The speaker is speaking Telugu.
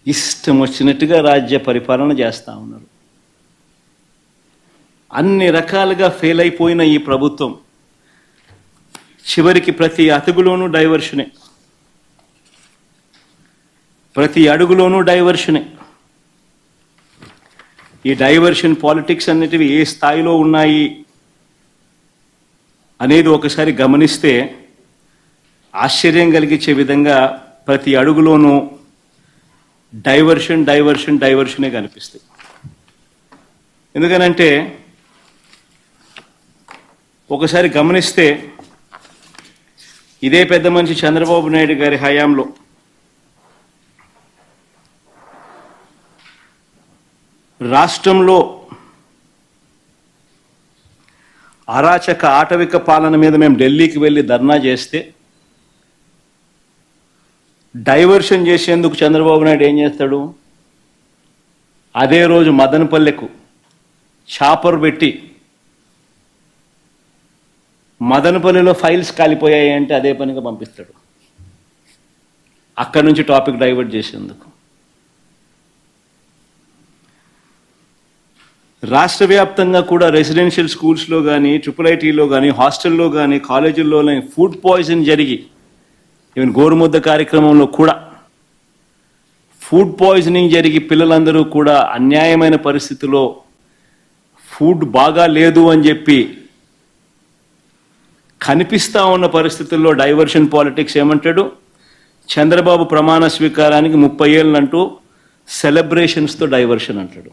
ఇష్టం వచ్చినట్టుగా రాజ్య పరిపాలన చేస్తూ ఉన్నారు. అన్ని రకాలుగా ఫెయిల్ అయిపోయిన ఈ ప్రభుత్వం చివరికి ప్రతి అతుగులోనూ డైవర్షనే, ప్రతి అడుగులోనూ డైవర్షనే. ఈ డైవర్షన్ పాలిటిక్స్ అన్నిటివి ఏ స్థాయిలో ఉన్నాయి అనేది ఒకసారి గమనిస్తే ఆశ్చర్యం కలిగించే విధంగా ప్రతి అడుగులోనూ డైవర్షన్ డైవర్షన్ డైవర్షనే కనిపిస్తాయి. ఎందుకనంటే ఒకసారి గమనిస్తే ఇదే పెద్ద మనిషి చంద్రబాబు నాయుడు గారి హయాంలో రాష్ట్రంలో అరాచక ఆటవిక పాలన మీద మేము ఢిల్లీకి వెళ్ళి ధర్నా చేస్తే డైవర్షన్ చేసేందుకు చంద్రబాబు నాయుడు ఏం చేస్తాడు, అదే రోజు మదనపల్లెకు చాపర్ పెట్టి మదనపల్లిలో ఫైల్స్ కాలిపోయాయి అంటే అదే పనిగా పంపిస్తాడు, అక్కడి నుంచి టాపిక్ డైవర్ట్ చేసేందుకు. రాష్ట్ర వ్యాప్తంగా కూడా రెసిడెన్షియల్ స్కూల్స్లో కానీ, IIITలో కానీ, హాస్టల్లో కానీ, కాలేజీల్లో ఫుడ్ పాయిజన్ జరిగి, ఈవెన్ గోరుముద్ద కార్యక్రమంలో కూడా ఫుడ్ పాయిజనింగ్ జరిగి పిల్లలందరూ కూడా అన్యాయమైన పరిస్థితిలో ఫుడ్ బాగా లేదు అని చెప్పి కనిపిస్తా ఉన్న పరిస్థితుల్లో డైవర్షన్ పాలిటిక్స్ ఏమంటాడు, చంద్రబాబు ప్రమాణ స్వీకారానికి 30 ఏళ్ళంటూ సెలబ్రేషన్స్తో డైవర్షన్ అంటాడు.